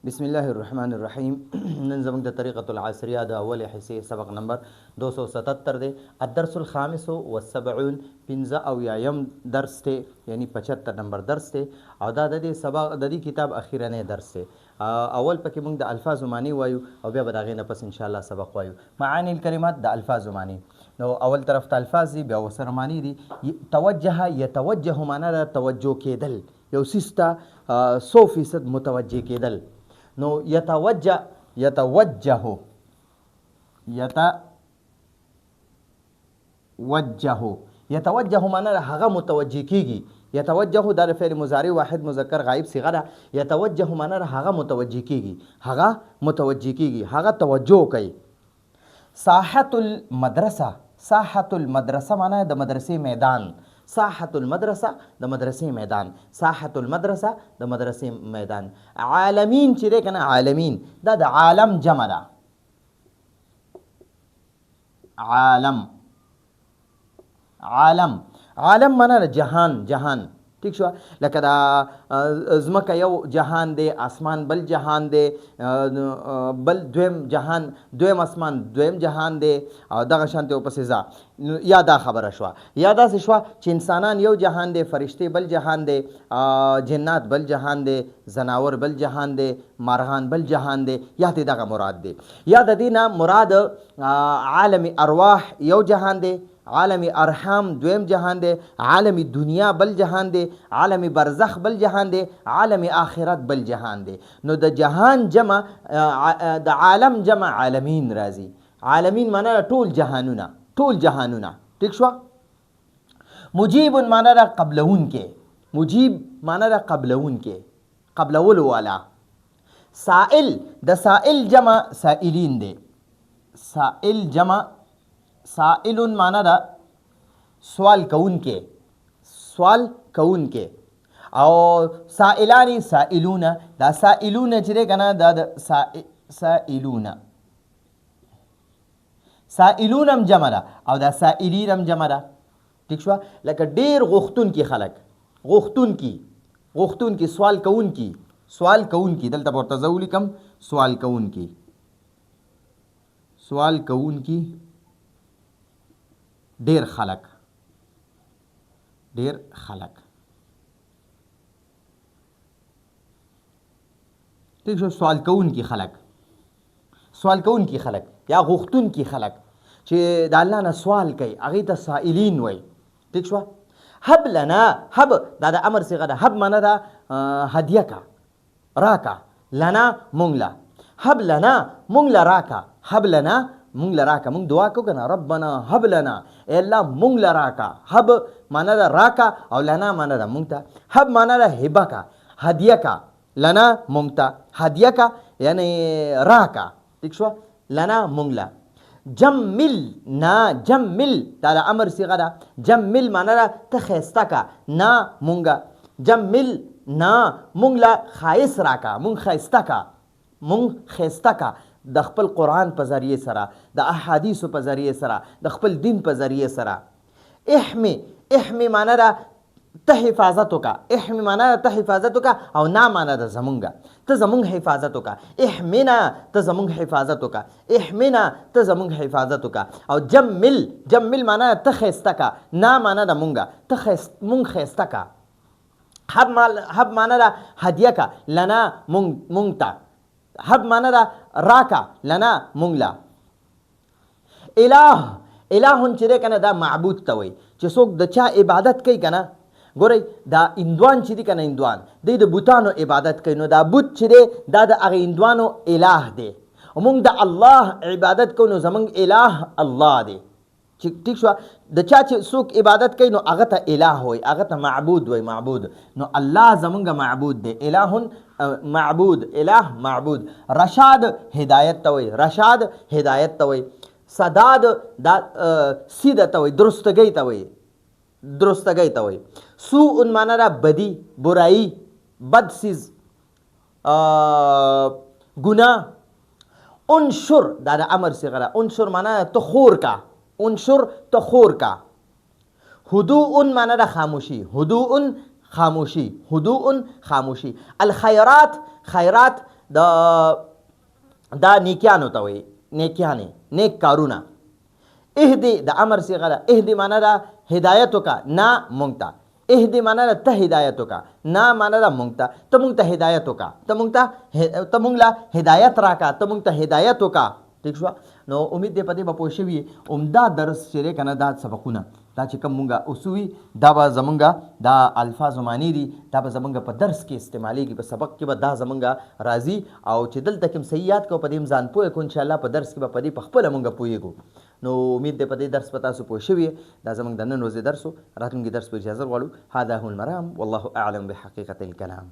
بسم الله الرحمن الرحیم. نن زموږ د طریقة العصریه د اولې حصې سبق نمبر 277 دی. الدرس الخامس والسبعون، 75 درس دی، یعنی 75 نمبر درس دی، او دا د دې سبق د دې کتاب اخیرنی درس دی. اول پکې موږ د الفاظ معنی وایو او بیا به د هغې نه پس انشاءالله سبق وایو. معانی الکلمات د الفاظ معنی. نو اول طرف ته الفاظ دي، بیا ورسره معنی دي. توجه، یتوجه معنا د توجه کېدل، یو څیز ته 100% متوجه کېدل. نو یتوجه معنا هغه متوجه کیږي. یتوجه دا فعل مضارع واحد مذکر غائب صيغه ده. یتوجه معنا هغه متوجه کیږي، هغه توجه کوي. ساحة المدرسه معنا د مدرسې میدان. ساحة المدرسه د مدرسې میدان. ساحة المدرسه د مدرسې میدان. عالمین چې دی کنه، عالمین دا د عالم جمع ده. عالم معنا د جهان. ٹھیک شو؟ لکه دا ځمکه یو جهان دی، اسمان بل جهان دی، بل دویم جهان، دویم اسمان دویم جهان دی، او دغه شانتې ورپسې ځه. یا دا خبره شوه، یا داسې شوه چې انسانان یو جهان دی، فرشتې بل جهان دی، جنات بل جهان دی، زناور بل جهان دی، مارغان بل جهان دی. یا دې دغه مراد دی. یا د دې نه مراد عالم ارواح یو جهان دی، عالم ارحام دویم جهان دی، عالم دنیا بل جهان دی، عالم برزخ بل جهان دی، عالم آخرت بل جهان دی. نو د جهان جمع د عالم جمع عالمین راځي. عالمین معنا ټول جهانونه. ٹھیک شو؟ مجیب معنا را قبلون کې. مجیب معنا را قبلون کې، قبلولو والا. سائل د سائل جمع سائلین دی. سائل جمع سائلون معنا دا سوال کون کې، او سائلانی سائلون. دا سائلون چې دی کنه، دا د سائلون هم جمع ده، او دا سائلین هم جمع ده. ٹھیک شو؟ لکه ډیر غوښتون کی خلک، غوښتون کی سوال کون کی. دلته ورته زه ولیکم سوال کون کی ډیر خلک. ٹھیک شو؟ سوال کون کی خلک یا غوښتون کی خلک چې د الله نه سوال کوي، هغې ته سائلین وایي. ٹھیک شو؟ هب لنا، هب دا د امر صيغه ده. هب معنا دا هدیه کا، راکا. لنا مونږ له، هب لنا مونږ له راکا. هب لنا مونږ له راکا. مونږ دعا کوو کنه، ربنا هب لنا، ای الله مونږ له راکا. هب معنا دا راکا، او لنا معنا دا مونږ ته. هب معنا دا هبه کا، هدیه کا. لنا مونږ ته، هدیه کا یعنی راکا. ٹھیک شو؟ لنا مونږ له. جمل دا د امر صيغه ده. جمل معنا دا ته ښایسته کا. نا مونږه، جمل نا مونږ له ښایست راکا، مونږ ښایسته کا. د خپل قرآن په ذریعه سره، د احادیثو په ذریعه سره، د خپل دین په ذریعه سره. احمی معنا دا ته حفاظت وکا. احمی معنا دا ته حفاظت وکا، او نا معنا دا زمونږه، ته زمونږ حفاظت وکا. احمنا ته زمونږ حفاظت وکا. احمنا ته زمونږ حفاظت وکا. او جمل معنا ته ښایسته کا. نا معنا دا مونږه، ته مونږ ښایسته کا. حب معنا دا هدیه کا، لنا مونږ ته. حب معنا دا راکا، لنا مونږ له. الهون چې دی کنه، دا معبود ته وایي چې څوک د چا عبادت کوي کنه. ګورئ دا اندوان چې دی کنه، اندوان دی د بوتانو عبادت کوي. نو دا بوت چې دی دا د هغې اندوانو اله دی. مونږ د الله عبادت کوو، نو زمونږ اله الله دی. ٹھیک شو؟ د چا چې څوک عبادت کوي نو هغه ته اله وایي، هغه ته معبود وایي. معبود نو الله زمونږ معبود دی. الهون معبود، اله معبود. رشاد هدایت ته وایي، سداد دا سیده ته وایي، درستګۍ ته وایي. سوء معنا دا بدی، برایی، بد سیز، گناه. انشر دا د امر صيغه ده. انشر معنا ته خور کا. هدوء معنا دا خاموشي. خاموشي، هدوء خاموشي. الخیرات، خیرات دا نیکیانو ته وایي، نیکیانې، نیک کارونه. اهدي د امر صيغه ده. اهدي معنا ده هدایت وکا، نه مونږ ته. اهدي معنا ده ته هدایت وکا، نه معنا ده مونږ ته. ته مونږ ته هدایت وکا، ته مونږ له هدایت راکا، ته مونږ ته هدایت وکا. ٹھیک شو. نو امید دی په دې به پوه شوي عمده درس چې دی که نه دا سبقونه دا چې کوم مونږه اصوي دا به زمونږه دا الفاظ معنی دي دا به زمونږه په درس کې استعمالیږي، په سبق کې به دا زمونږه راځي. او چې دلته کوم صحیح یاد کو په دې ځان پوه کو انشاءالله په درس کې به په دې په خپله مونږه پوهېږو. نو امید دی په دې درس په تاسو پوه شوي. دا زمونږ د نن ورځې درس و. راتلونکي درس په اجازه غواړو. هذا هو المرام والله اعلم بحقیقة الکلام.